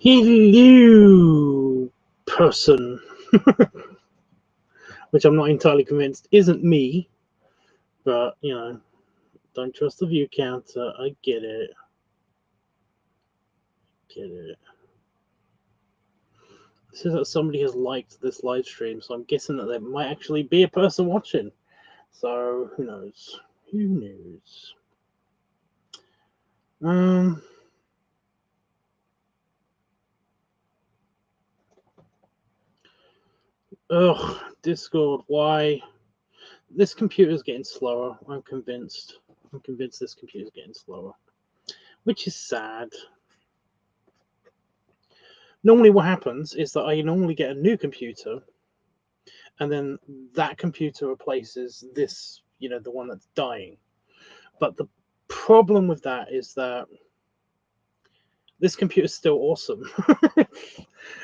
Hello, person. Which I'm not entirely convinced isn't me, but don't trust the view counter. I get it. It says that somebody has liked this live stream, so I'm guessing that there might actually be a person watching. So who knows? Who knows? Ugh, Discord. Why? This computer's getting slower. I'm convinced. I'm convinced this computer's getting slower, which is sad. Normally what happens is that I normally get a new computer, and then that computer replaces this, the one that's dying. But the problem with that is that this computer is still awesome.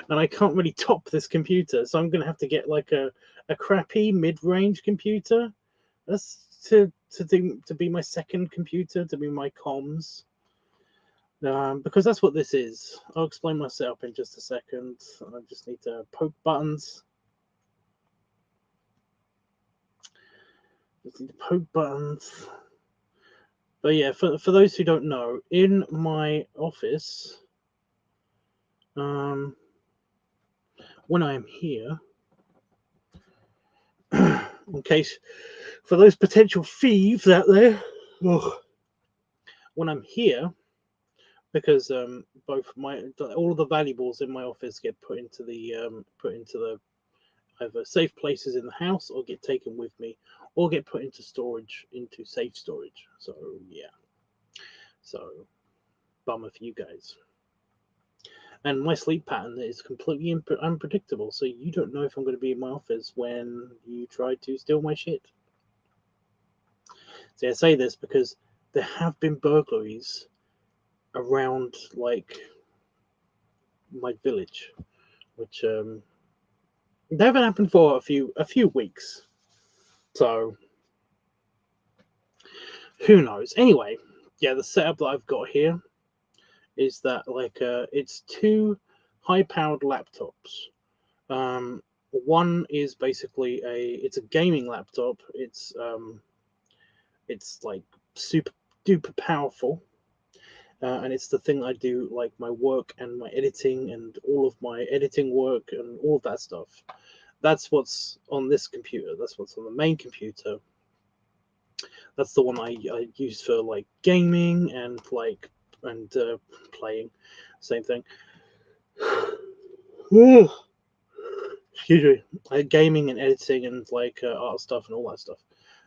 And I can't really top this computer, so I'm going to have to get like a crappy mid-range computer. That's to be my second computer, to be my comms. Because that's what this is. I'll explain my setup in just a second. I just need to poke buttons. But yeah, for those who don't know, in my office, when I am here, in case for those potential thieves out there, when I'm here, because all of the valuables in my office get put into the either safe places in the house or get taken with me or get put into storage, into safe storage. So yeah, so bummer for you guys. And my sleep pattern is completely unpredictable, so you don't know if I'm going to be in my office when you try to steal my shit. See, I say this because there have been burglaries around like my village, which they haven't happened for a few weeks, so who knows. Anyway, yeah, the setup that I've got here is that it's two high-powered laptops. One is basically it's a gaming laptop. It's like super duper powerful. And it's the thing I do, like my work and my editing and all of my editing work and all of that stuff. That's what's on this computer. That's what's on the main computer. That's the one I use for like gaming and playing. Same thing. Excuse me. Gaming and editing and like art stuff and all that stuff,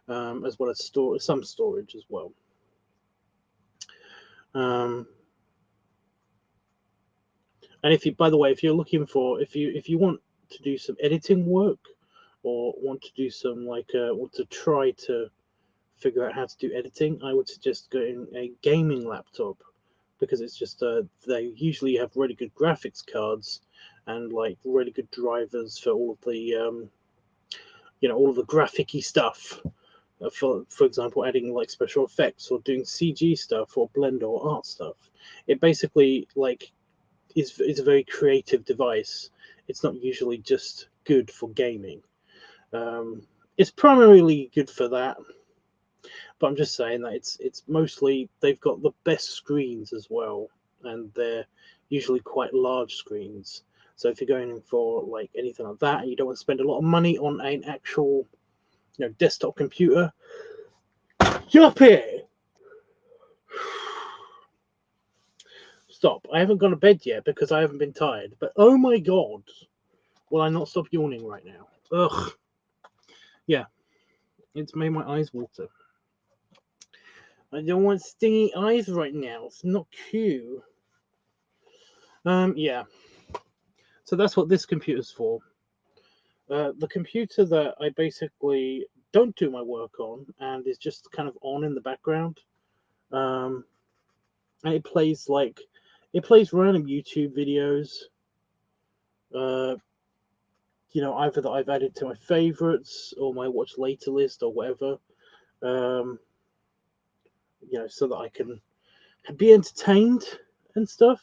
as well as some storage as well. And by the way, if you're looking for, if you want to do some editing work or want to do some want to try to figure out how to do editing, I would suggest getting a gaming laptop, because it's just they usually have really good graphics cards and like really good drivers for all of the all of the graphic-y stuff. For example, adding like special effects or doing CG stuff or Blender or art stuff. It basically is a very creative device. It's not usually just good for gaming. It's primarily good for that, but I'm just saying that it's mostly, they've got the best screens as well, and they're usually quite large screens. So if you're going in for like anything like that, and you don't want to spend a lot of money on an actual desktop computer, Yuppie! Stop. I haven't gone to bed yet because I haven't been tired. But oh my god, will I not stop yawning right now? Ugh. Yeah. It's made my eyes water. I don't want stingy eyes right now. It's not cute. Yeah. So that's what this computer's for. The computer that I basically don't do my work on and is just kind of on in the background. And it plays random YouTube videos. Either that I've added to my favorites or my watch later list or whatever. So that I can be entertained and stuff.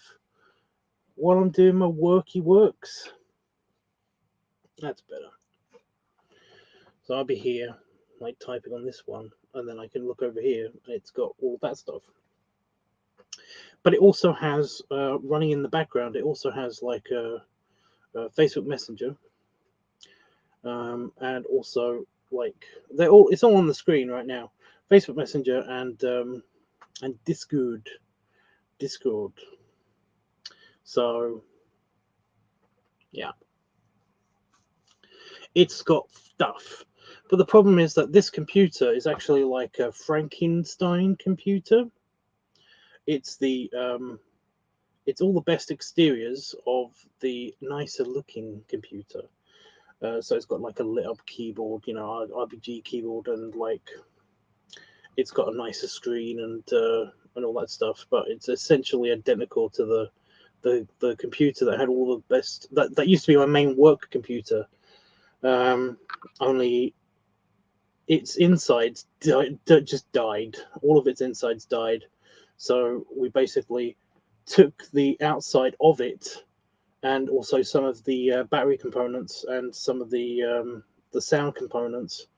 while I'm doing my worky works. That's better. So I'll be here, like typing on this one, and then I can look over here, and it's got all that stuff. But it also has, running in the background, it also has like a Facebook Messenger, and also like it's all on the screen right now. Facebook Messenger and Discord. So yeah, it's got stuff. But the problem is that this computer is actually like a Frankenstein computer. It's it's all the best exteriors of the nicer looking computer. So it's got like a lit up keyboard, you know, RBG keyboard, and like it's got a nicer screen and all that stuff. But it's essentially identical to the computer that had all the best. That used to be my main work computer. Only its insides just died. All of its insides died. So we basically took the outside of it, and also some of the battery components and some of the sound components,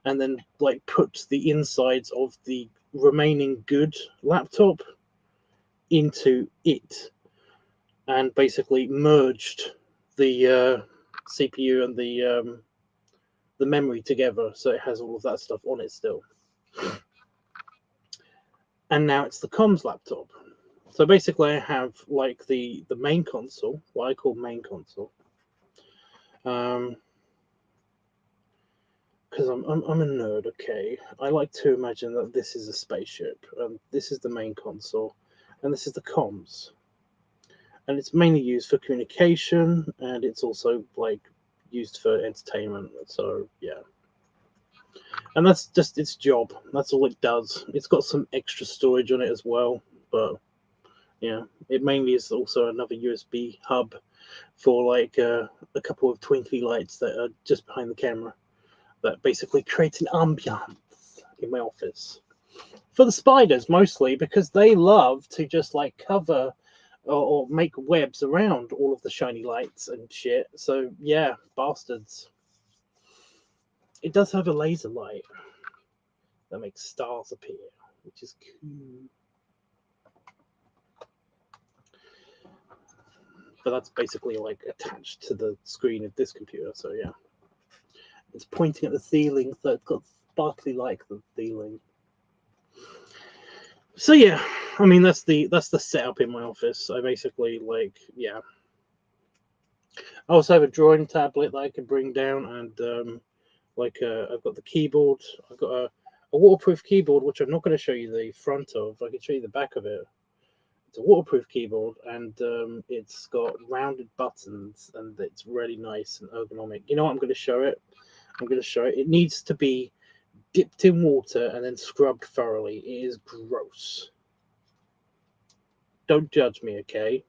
and then like put the insides of the remaining good laptop into it, and basically merged the CPU and the memory together, so it has all of that stuff on it still. And now it's the comms laptop. So basically, I have like the main console, what I call main console, because I'm a nerd. Okay, I like to imagine that this is a spaceship, and this is the main console, and this is the comms, and it's mainly used for communication, and it's also like used for entertainment. So yeah. And that's just its job. That's all it does. It's got some extra storage on it as well, but yeah, it mainly is also another USB hub for like a couple of twinkly lights that are just behind the camera that basically create an ambiance in my office. For the spiders mostly, because they love to just like cover or make webs around all of the shiny lights and shit. So yeah, bastards. It does have a laser light that makes stars appear, which is cool. But that's basically like attached to the screen of this computer. So yeah, it's pointing at the ceiling, so it's got sparkly like the ceiling. So yeah, I mean that's the setup in my office. I basically like yeah. I also have a drawing tablet that I can bring down, and I've got the keyboard. I've got a waterproof keyboard, which I'm not going to show you the front of. I can show you the back of it. It's a waterproof keyboard, and it's got rounded buttons, and it's really nice and ergonomic. You know what? I'm going to show it. I'm going to show it. It needs to be dipped in water and then scrubbed thoroughly. It is gross. Don't judge me, okay?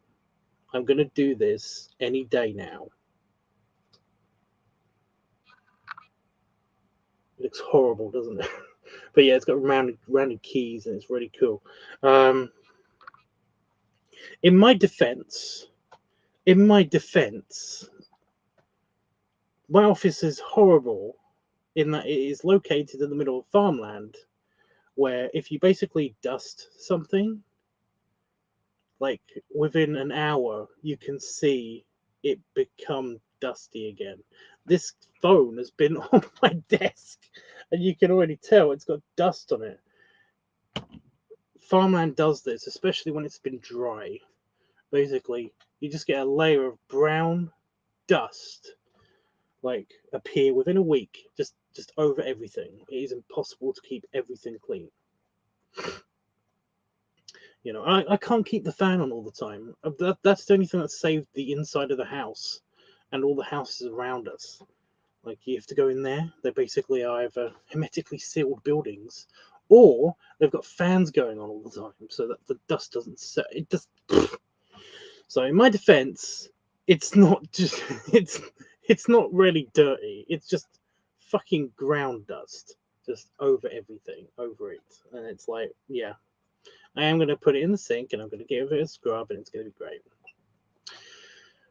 I'm going to do this any day now. It looks horrible, doesn't it? But yeah, it's got rounded keys, and it's really cool. In my defense, my office is horrible in that it is located in the middle of farmland, where if you basically dust something, like within an hour, you can see it become dusty again. This phone has been on my desk, and you can already tell it's got dust on it. Farmland does this, especially when it's been dry. Basically, you just get a layer of brown dust like appear within a week, just over everything. It is impossible to keep everything clean. You know, I can't keep the fan on all the time. That's the only thing that saved the inside of the house and all the houses around us. Like, you have to go in there. They basically are either hermetically sealed buildings, or they've got fans going on all the time so that the dust doesn't set. It just. So in my defense, it's not just it's not really dirty. It's just fucking ground dust just over everything, over it. And it's like, yeah, I am going to put it in the sink, and I'm going to give it a scrub, and it's going to be great.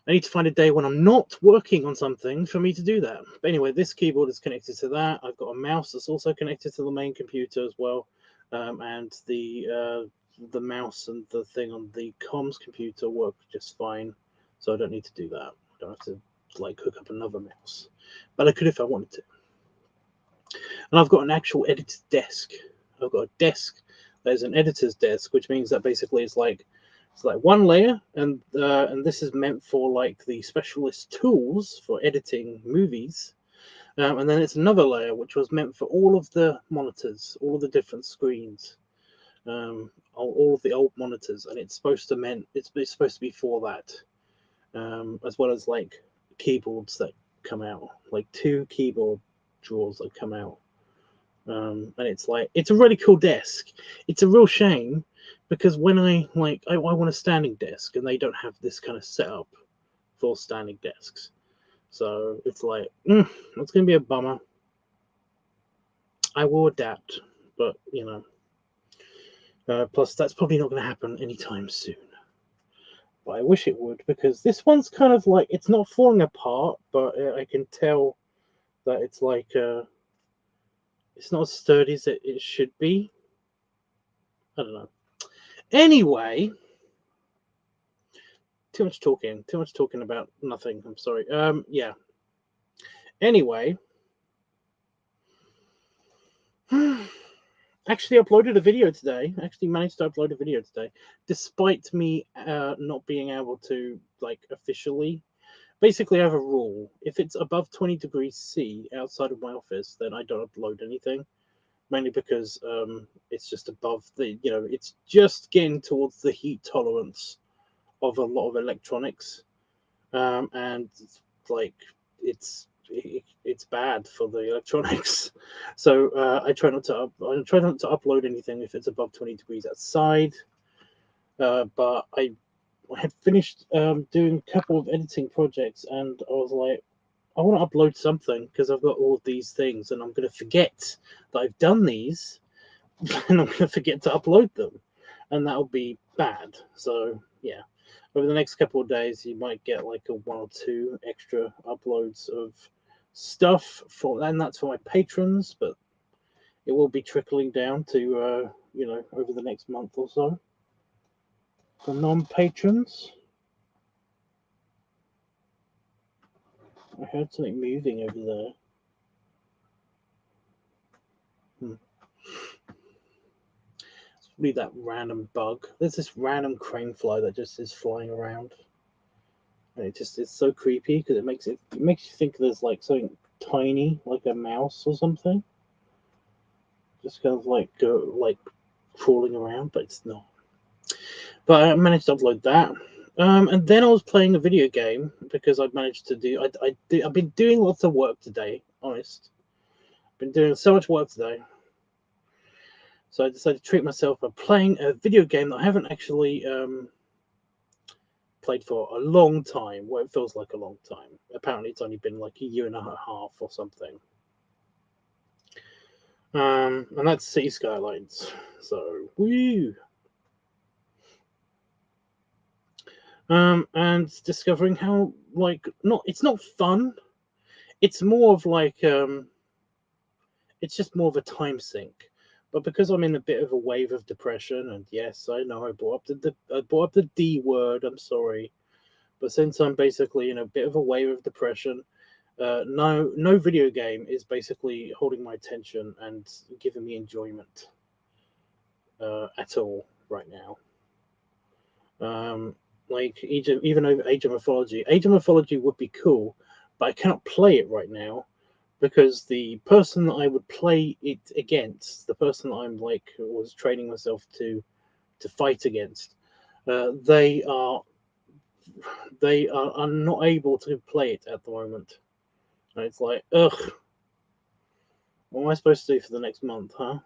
I need to find a day when I'm not working on something for me to do that. But anyway, this keyboard is connected to that. I've got a mouse that's also connected to the main computer as well, and the mouse and the thing on the comms computer work just fine, so I don't need to do that. I don't have to like hook up another mouse, but I could if I wanted to. And I've got an actual editor's desk. I've got a desk. There's an editor's desk, which means that basically it's like one layer, and this is meant for like the specialist tools for editing movies, and then it's another layer which was meant for all of the monitors, all of the different screens, all of the old monitors, and it's supposed to be for that, as well as like keyboards that come out, like 2 keyboard drawers that come out. And it's a really cool desk. It's a real shame because when I want a standing desk, and they don't have this kind of setup for standing desks, so it's like it's gonna be a bummer. I will adapt, but plus that's probably not gonna happen anytime soon. But I wish it would, because this one's kind of like, it's not falling apart, but I can tell that it's like it's not as sturdy as it should be. I don't know. Anyway, too much talking about nothing. I'm sorry. Yeah. Anyway, actually uploaded a video today. Actually managed to upload a video today, despite me not being able to like officially. Basically, I have a rule: if it's above 20 degrees C outside of my office, then I don't upload anything. Mainly because it's just above the, it's just getting towards the heat tolerance of a lot of electronics, and like it's bad for the electronics. So I try not to upload anything if it's above 20 degrees outside. But I had finished doing a couple of editing projects, and I was like, I want to upload something because I've got all of these things, and I'm going to forget that I've done these, and I'm going to forget to upload them, and that'll be bad. So yeah, over the next couple of days, you might get like a 1 or 2 extra uploads of stuff and that's for my patrons, but it will be trickling down to over the next month or so for non-patrons. I heard something moving over there. It's probably that random bug. There's this random crane fly that just is flying around, and it's so creepy because it makes you think there's like something tiny, like a mouse or something, just kind of like crawling around, but it's not. But I managed to upload that. And then I was playing a video game because I've managed to do. I've been doing lots of work today. Honest, I've been doing so much work today, so I decided to treat myself by playing a video game that I haven't actually played for a long time. Well, it feels like a long time. Apparently, it's only been like a year and a half or something. And that's City Skylines. So woo. And discovering how it's not fun. It's more of like it's just more of a time sink. But because I'm in a bit of a wave of depression, and yes, I know I brought up the D word. I'm sorry, but since I'm basically in a bit of a wave of depression, no video game is basically holding my attention and giving me enjoyment at all right now. Like even over Age of Mythology would be cool, but I cannot play it right now because the person that I would play it against, the person that I'm was training myself to fight against, they are not able to play it at the moment. And it's like, ugh, what am I supposed to do for the next month, huh?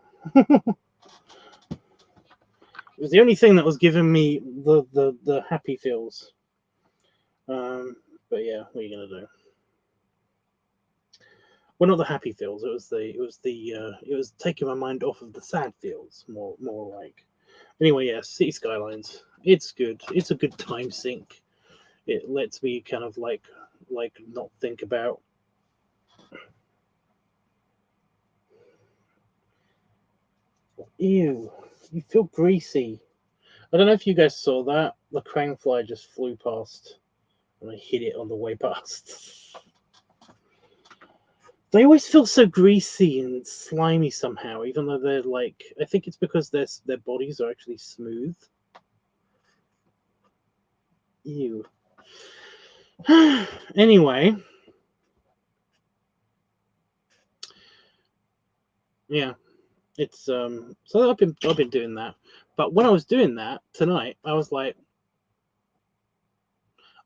It was the only thing that was giving me the happy feels. But yeah, what are you gonna do? Well, not the happy feels. It was taking my mind off of the sad feels. More like. Anyway, yeah, City Skylines. It's good. It's a good time sink. it lets me kind of like not think about. Ew, you feel greasy. I don't know if you guys saw that. The crane fly just flew past and I hit it on the way past. They always feel so greasy and slimy somehow, even though they're like, I think it's because their bodies are actually smooth. Ew. Anyway, yeah, it's so I've been doing that. But when I was doing that tonight, I was like,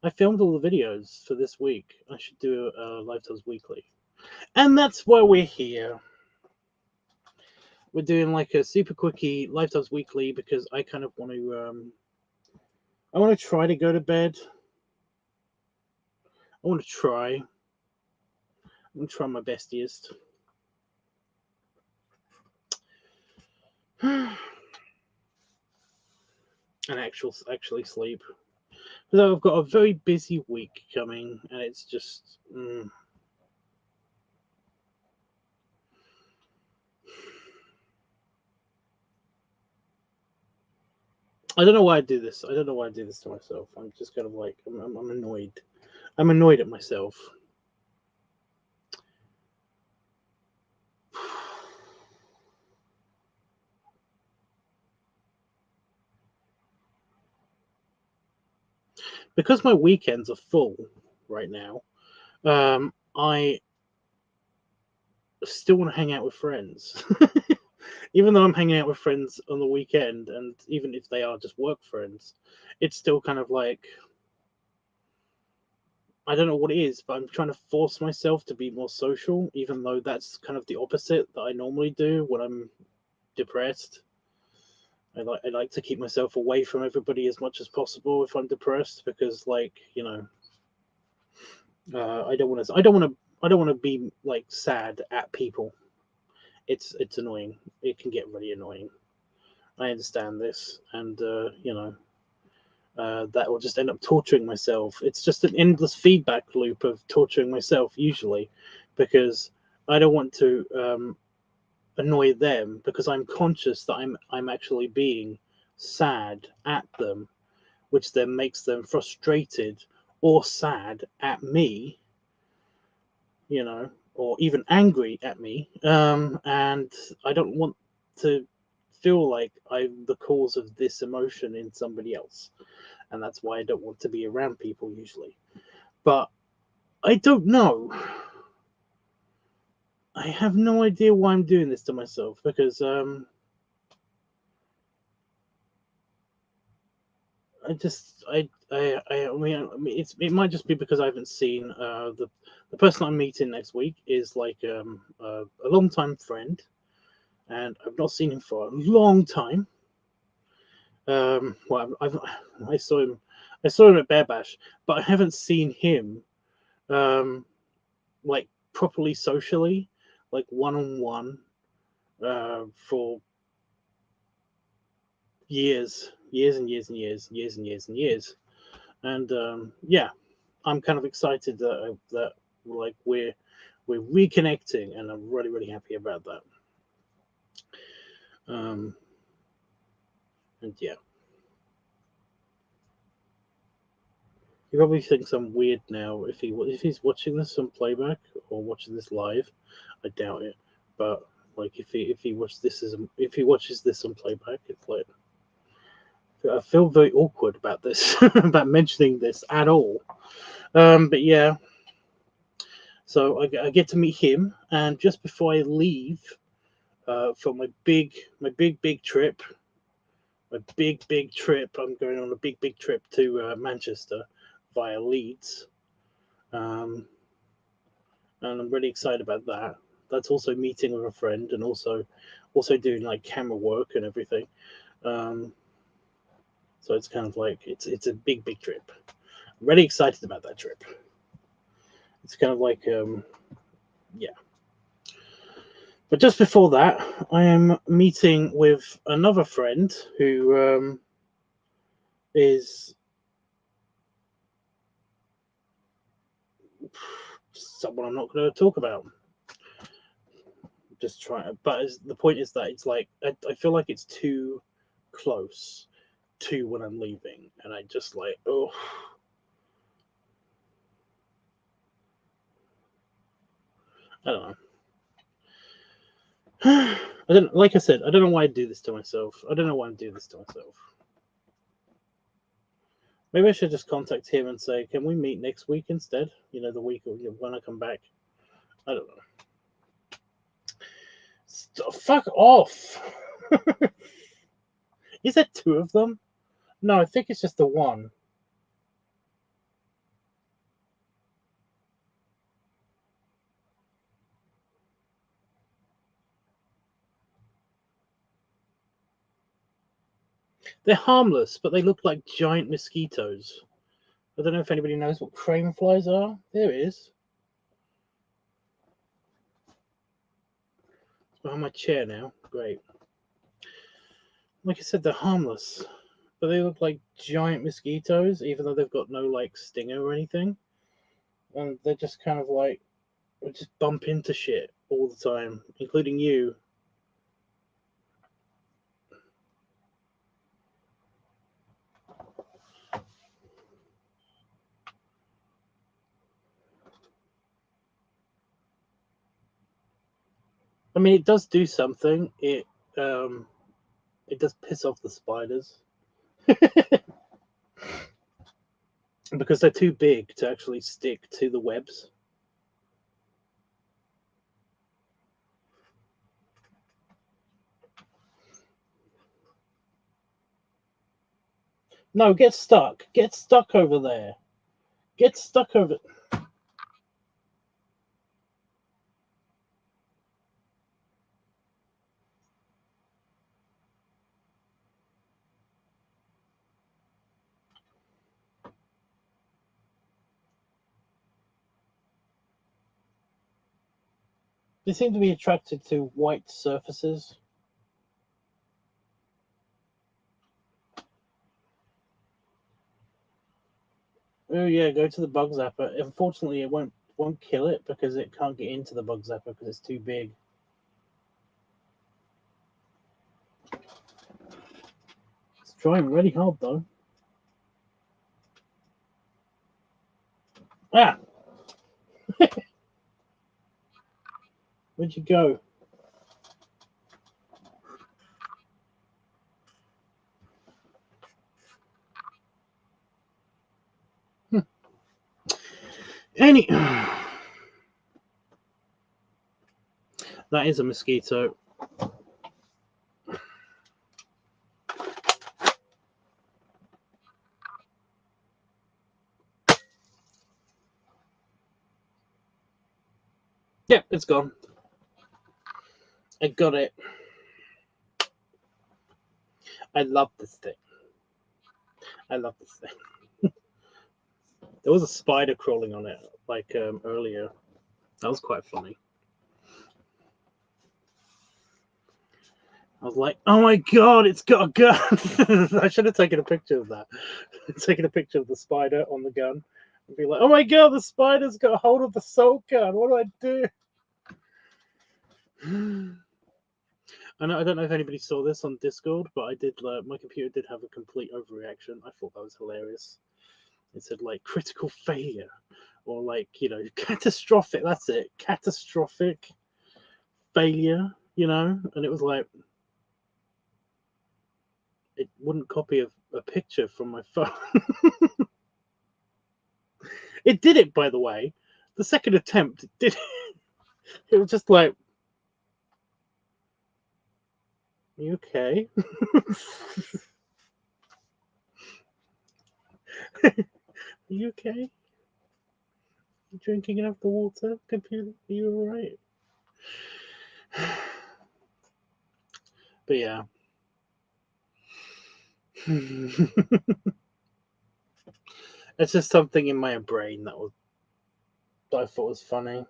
I filmed all the videos for this week. I should do a LiveTUBBSweekly, and that's why we're here. We're doing like a super quickie LiveTUBBSweekly because I kind of want to. I want to try to go to bed. I want to try. I'm gonna try my bestiest. And actually sleep. So I've got a very busy week coming, and it's just. I don't know why I do this. I don't know why I do this to myself. I'm just kind of like I'm annoyed. I'm annoyed at myself. Because my weekends are full right now. I still want to hang out with friends. Even though I'm hanging out with friends on the weekend, and even if they are just work friends, it's still kind of like, I don't know what it is, but I'm trying to force myself to be more social, even though that's kind of the opposite that I normally do when I'm depressed. I like to keep myself away from everybody as much as possible if I'm depressed, because like, you know, I don't want to be like sad at people. It's annoying. It can get really annoying. I understand this, and you know, that will just end up torturing myself. It's just an endless feedback loop of torturing myself usually, because I don't want to annoy them, because I'm conscious that I'm actually being sad at them, which then makes them frustrated or sad at me, you know, or even angry at me. And I don't want to feel like I'm the cause of this emotion in somebody else. And that's why I don't want to be around people usually. But I don't know. I have no idea why I'm doing this to myself, because I mean, it might just be because I haven't seen the person I'm meeting next week is like a long time friend, and I've not seen him for a long time. Well, I saw him at Bear Bash, but I haven't seen him like properly socially, like one on one, for years and years and years, years and years and years. And yeah, I'm kind of excited that like we're reconnecting, and I'm really happy about that. And yeah, he probably thinks I'm weird now if he's watching this on playback or watching this live. I doubt it, but like if he watches this on playback, it's like I feel very awkward about this about mentioning this at all. But yeah, so I get to meet him, and just before I leave for my big trip, I'm going on a big trip to Manchester via Leeds, and I'm really excited about that. That's also meeting with a friend, and also doing like camera work and everything. Um, so it's kind of like it's a big trip. I'm really excited about that trip. It's kind of like yeah. But just before that, I am meeting with another friend who is someone I'm not going to talk about. Just trying, but the point is that it's like I feel like it's too close to when I'm leaving, and I just like, oh, I don't know. I don't, like I said, I don't know why I do this to myself. I don't know why I'm doing this to myself. Maybe I should just contact him and say, can we meet next week instead? You know, the week when I come back. I don't know. Fuck off. Is there two of them? No, I think it's just the one. They're harmless, but they look like giant mosquitoes. I don't know if anybody knows what crane flies are. There it is. It's behind my chair now. Great. Like I said, they're harmless, but they look like giant mosquitoes, even though they've got no like stinger or anything. And they're just kind of like, we just bump into shit all the time, including you. I mean, it does do something. It does piss off the spiders because they're too big to actually stick to the webs. No, get stuck. Get stuck over there. Get stuck over. They seem to be attracted to white surfaces. Oh yeah, go to the bug zapper. Unfortunately, it won't kill it because it can't get into the bug zapper because it's too big. It's trying really hard though. Ah, where'd you go? Any. That is a mosquito. Yep, it's gone. I got it. I love this thing. I love this thing. There was a spider crawling on it like earlier. That was quite funny. I was like, oh my god, it's got a gun. I should have taken a picture of that. Taken a picture of the spider on the gun and be like, oh my god, the spider's got a hold of the salt gun. What do I do? I don't know if anybody saw this on Discord, but I did. My computer did have a complete overreaction. I thought that was hilarious. It said like critical failure, or like catastrophic. That's it, catastrophic failure. And it was like it wouldn't copy a picture from my phone. It did it, by the way. The second attempt, it did. It was just like, you okay? You okay? You drinking enough the water? Computer, are you alright? But yeah. It's just something in my brain that I thought was funny.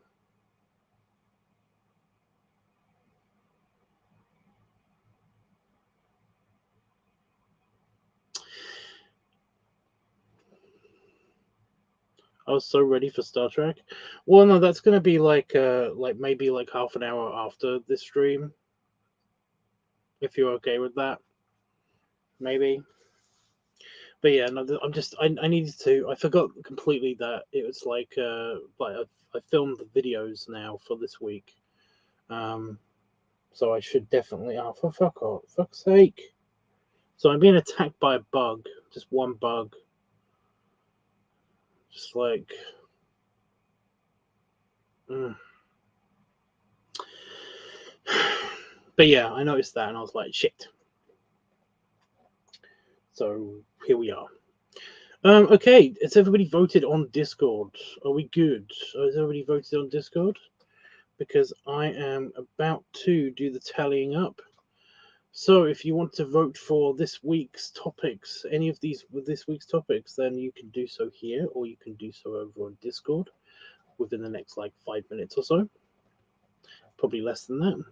I was so ready for Star Trek. Well, no, that's gonna be like maybe like half an hour after this stream, if you're okay with that, maybe. But yeah, no, I needed to. I forgot completely that it was like I filmed the videos now for this week. So I should definitely. Oh, for fuck's sake! So I'm being attacked by a bug, just one bug, just like. But yeah, I noticed that and I was like, shit. So here we are. Okay, has everybody voted on Discord? Are we good? Has everybody voted on Discord? Because I am about to do the tallying up. So if you want to vote for this week's topics, any of these with this week's topics, then you can do so here, or you can do so over on Discord within the next like 5 minutes or so. Probably less than that.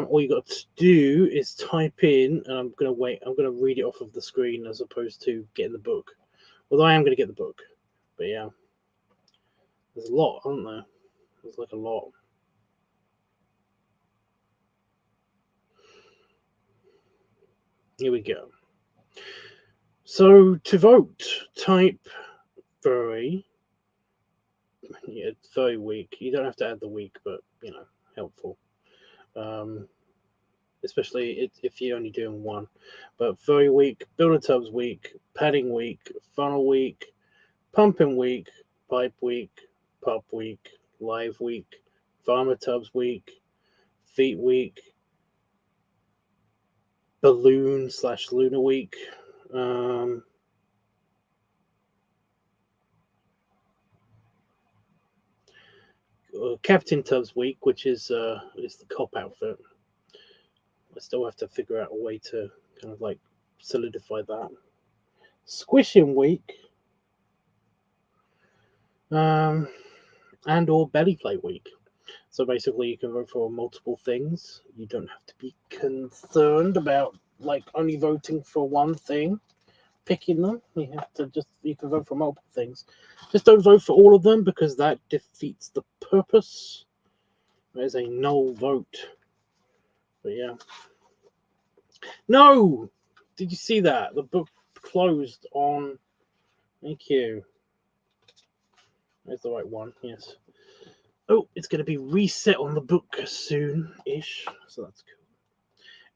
All you got to do is type in, and I'm going to read it off of the screen as opposed to getting the book. Although I am going to get the book. But yeah. There's a lot, aren't there? There's like a lot. Here we go. So to vote, type furry. Yeah, it's very weak. You don't have to add the week, but you know, helpful. Especially if you're only doing one. But very weak, builder tubs week, padding week, funnel week, pumping week, pipe week, pup week, live week, farmer tubs week, feet week, balloon/lunar week. Captain Tubs week, which is the cop outfit. I still have to figure out a way to kind of like solidify that. Squishing week, and or belly play week. So basically, you can vote for multiple things. You don't have to be concerned about like only voting for one thing, picking them. You can vote for multiple things. Just don't vote for all of them because that defeats the purpose. There's a null vote. But yeah. No! Did you see that? The book closed on. Thank you. There's the right one, yes. Oh, it's going to be reset on the book soon-ish, so that's cool.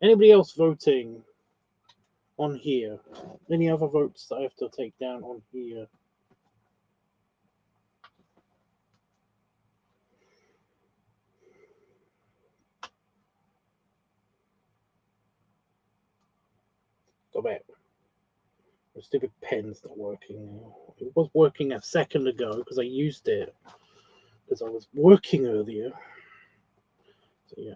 Anybody else voting on here? Any other votes that I have to take down on here? Go back. The stupid pen's not working now. It was working a second ago because I used it because I was working earlier. So yeah.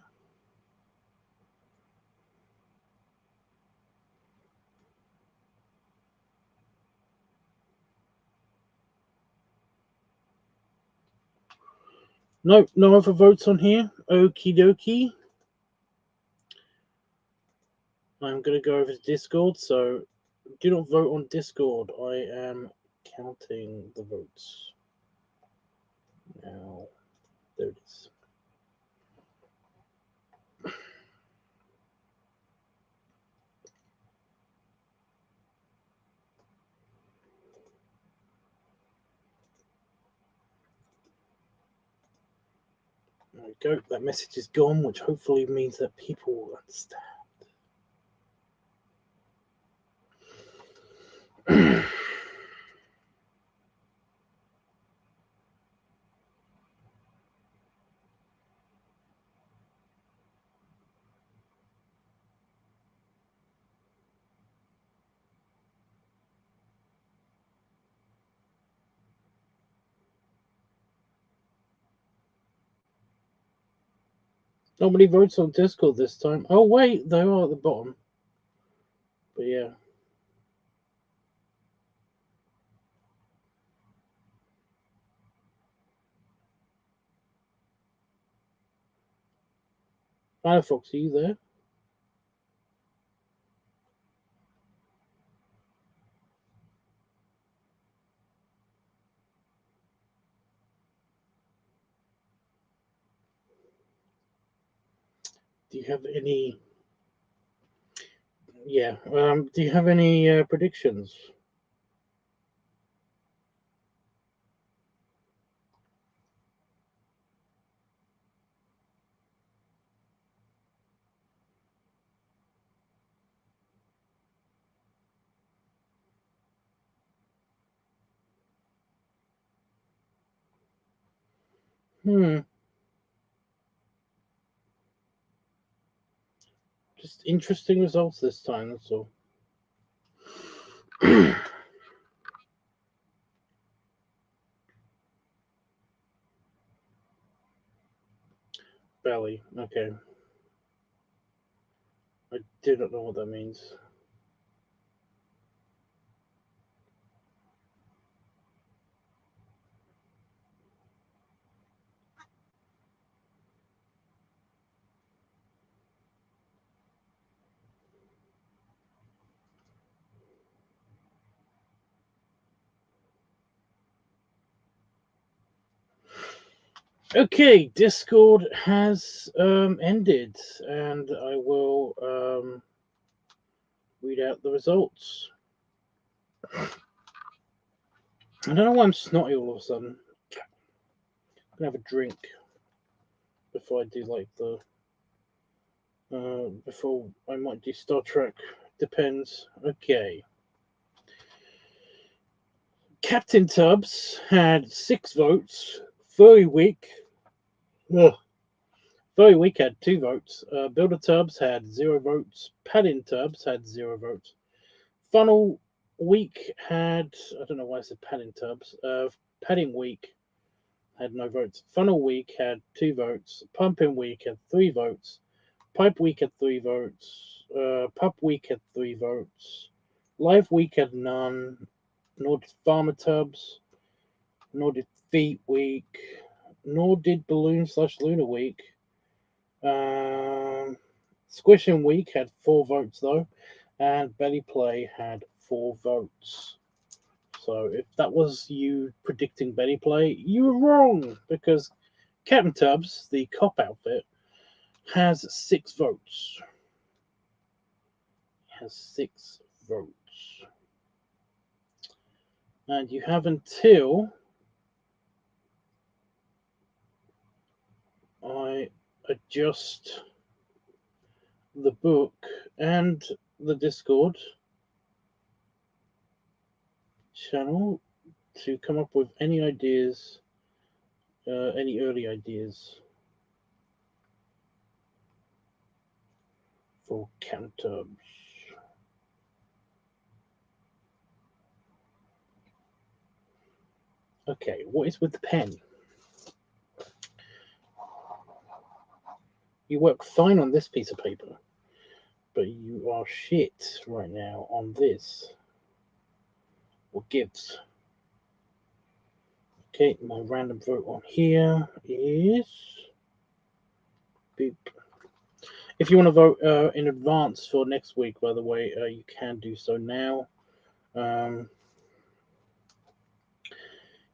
No other votes on here. Okie dokie. I'm going to go over to Discord, so do not vote on Discord. I am counting the votes. Now, there it is. There we go. That message is gone, which hopefully means that people will understand. Nobody votes on Discord this time. Oh, wait, they are at the bottom. But yeah. Firefox, are you there? Do you have any? Yeah. Do you have any predictions? Just interesting results this time. That's all. Belly. Okay. I do not know what that means. Okay, Discord has ended, and I will read out the results. I don't know why I'm snotty all of a sudden. I'm gonna have a drink before I do like the before I might do Star Trek. Depends. Okay. Captain Tubbs had 6 votes. Furry Week. Ugh. Furry Week had 2 votes. Builder Tubbs had 0 votes. Padding Tubbs had 0 votes. Funnel Week had, I don't know why I said Padding Tubbs. Padding Week had no votes. Funnel Week had 2 votes. Pumping Week had 3 votes. Pipe Week had 3 votes. Pup Week had 3 votes. Live Week had none. Nor did Farmer Tubbs. Nor did Feet Week. Nor did Balloon/Lunar Week. Squishing Week had 4 votes though, and Belly Play had 4 votes. So if that was you predicting Belly Play, you were wrong, because Captain Tubbs, the cop outfit, has 6 votes. Has 6 votes. And you have until I adjust the book and the Discord channel to come up with any ideas, any early ideas for Captain Tubbs. Okay, what is with the pen? You work fine on this piece of paper, but you are shit right now on this. What gives? Okay, my random vote on here is beep. If you want to vote in advance for next week, by the way, you can do so now.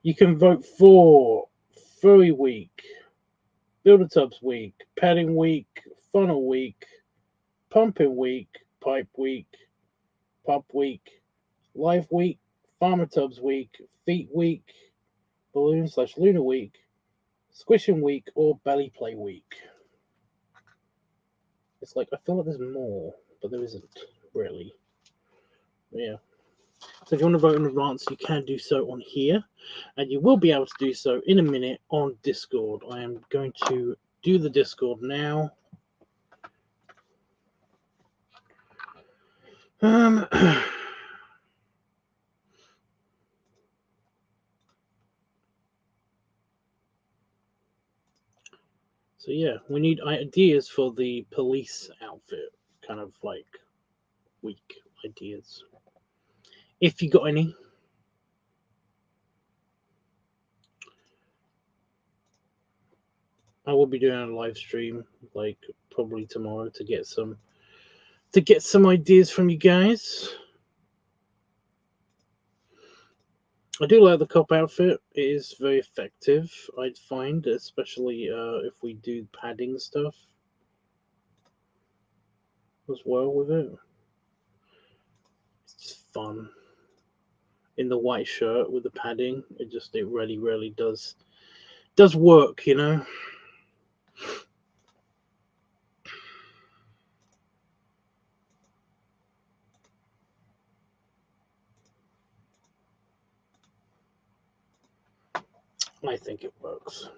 You can vote for Furry Week, Builder Tubbs Week, Padding Week, Funnel Week, Pumping Week, Pipe Week, Pup Week, Live Week, Farmer Tubbs Week, Feet Week, Balloon/Lunar Week, Squishing Week, or Belly Play Week. It's like, I feel like there's more, but there isn't really. Yeah. So if you want to vote in advance, you can do so on here, and you will be able to do so in a minute on Discord. I am going to do the Discord now. So yeah, we need ideas for the police outfit, kind of like weak ideas. If you got any. I will be doing a live stream, like probably tomorrow, to get some ideas from you guys. I do like the cop outfit. It is very effective, I'd find, especially if we do padding stuff. as well with it. It's just fun. In the white shirt with the padding, it really does work, you know. I think it works.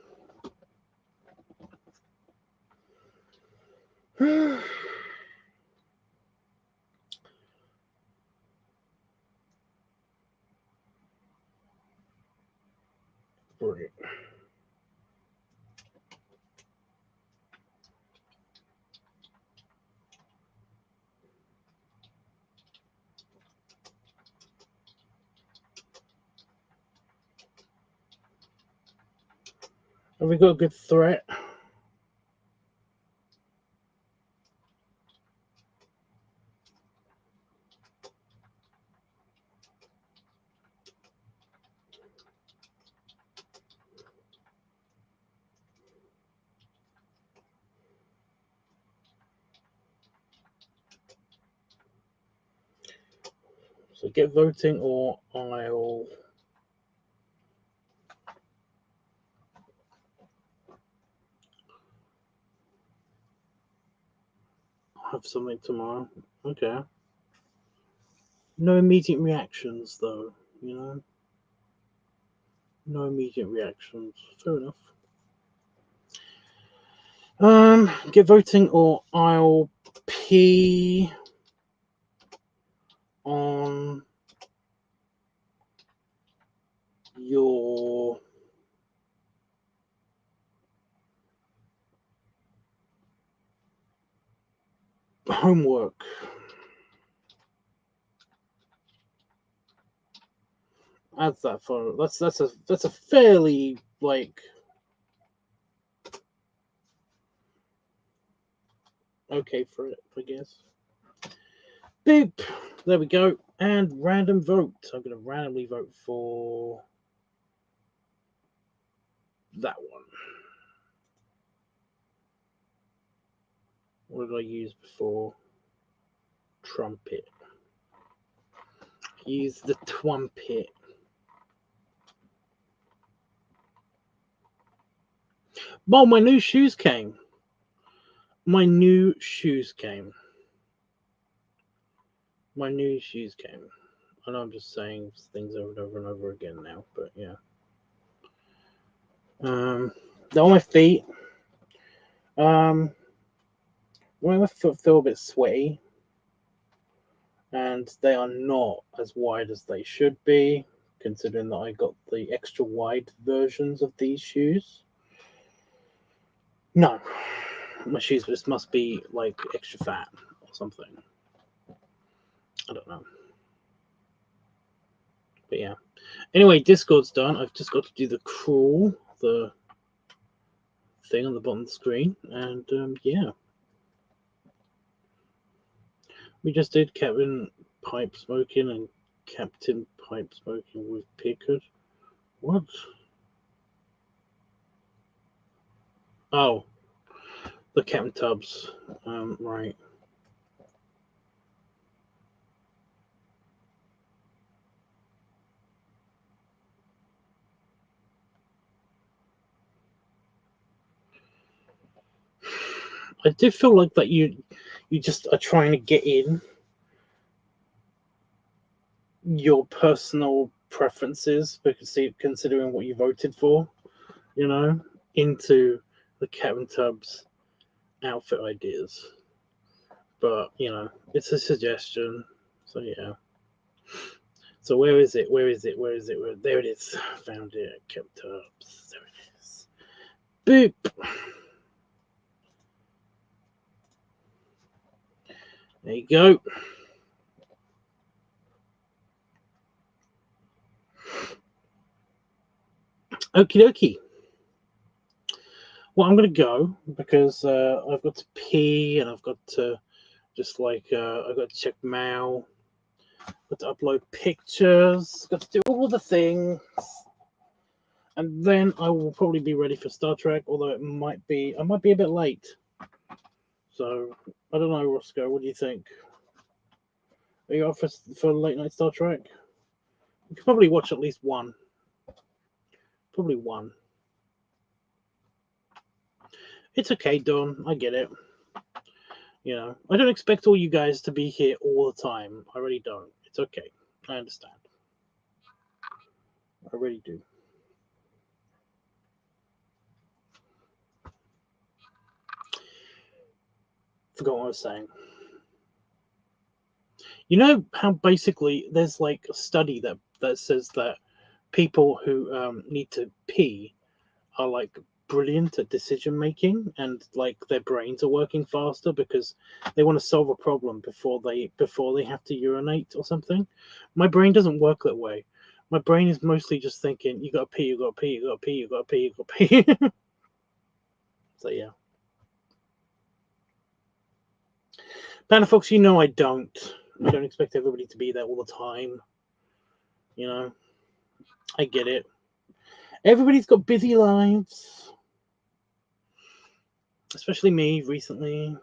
Brilliant. Have we got a good threat? So get voting, or I'll have something tomorrow. Okay. No immediate reactions, though, you know? No immediate reactions. Fair enough. Get voting, or I'll pee on your homework. Adds that photo. That's a fairly like okay for it, I guess. Boop. There we go. And random vote. I'm gonna randomly vote for that one. What did I use before? Trumpet. Use the trumpet. Oh, my new shoes came. My new shoes came. My new shoes came. I know I'm just saying things over and over and over again now, but yeah. They're on my feet. When my foot feel a bit sweaty, and they are not as wide as they should be, considering that I got the extra wide versions of these shoes. No, my shoes just must be like extra fat or something. I don't know. But yeah. Anyway, Discord's done. I've just got to do the crawl, the thing on the bottom of the screen, and yeah. We just did Captain Pipe Smoking and Captain Pipe Smoking with Pickard. What? Oh, the Captain Tubbs. Right. I did feel like that you just are trying to get in your personal preferences, because considering what you voted for, you know, into the Captain Tubbs outfit ideas. But you know, it's a suggestion, so yeah. So where is it? There it is. Found it. Captain Tubbs. There it is. Boop. There you go. Okie dokie. Well, I'm going to go because I've got to pee, and I've got to just like, I've got to check mail, got to upload pictures, got to do all the things. And then I will probably be ready for Star Trek, although I might be a bit late. So I don't know, Roscoe. What do you think? Are you up for late night Star Trek? You could probably watch at least one. Probably one. It's okay, Dawn. I get it. You know, I don't expect all you guys to be here all the time. I really don't. It's okay. I understand. I really do. Forgot what I was saying. You know how basically there's like a study that says that people who need to pee are like brilliant at decision making, and like their brains are working faster because they want to solve a problem before they have to urinate or something. My brain doesn't work that way. My brain is mostly just thinking, you gotta pee, you gotta pee, you gotta pee, you gotta pee, you gotta pee. So yeah. Panafox, you know I don't expect everybody to be there all the time. You know, I get it. Everybody's got busy lives, especially me recently.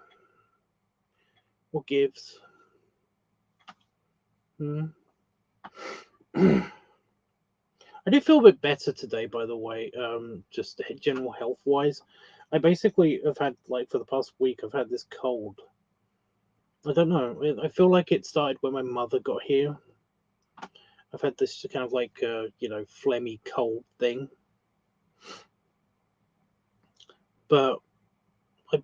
What gives? Hmm. I do feel a bit better today, by the way. Just general health wise, I basically have had, like, for the past week, I've had this cold. I don't know. I feel like it started when my mother got here. I've had this kind of like phlegmy cold thing, but I've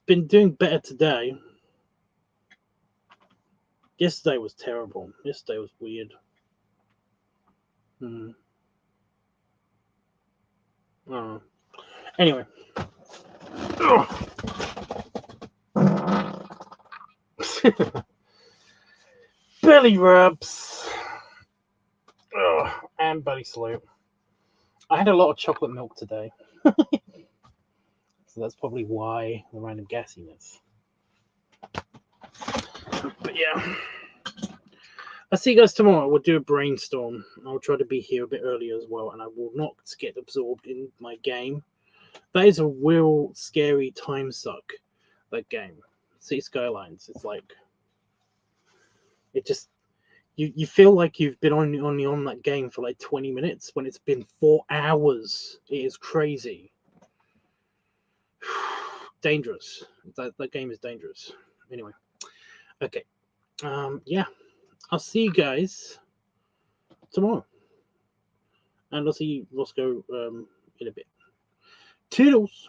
been doing better today. Yesterday was terrible. Yesterday was weird. Hmm. Oh. Anyway. Belly rubs. And belly salute. I had a lot of chocolate milk today. So that's probably why the random gassiness. But yeah. I'll see you guys tomorrow. We'll do a brainstorm. I'll try to be here a bit earlier as well, and I will not get absorbed in my game. That is a real scary time suck, that game. Sea Skylines. It's like, it just, you feel like you've been only on that game for like 20 minutes when it's been 4 hours. It is crazy. Dangerous. That game is dangerous. Anyway. Okay. Yeah. I'll see you guys tomorrow. And I'll see you, Roscoe, in a bit. Toodles!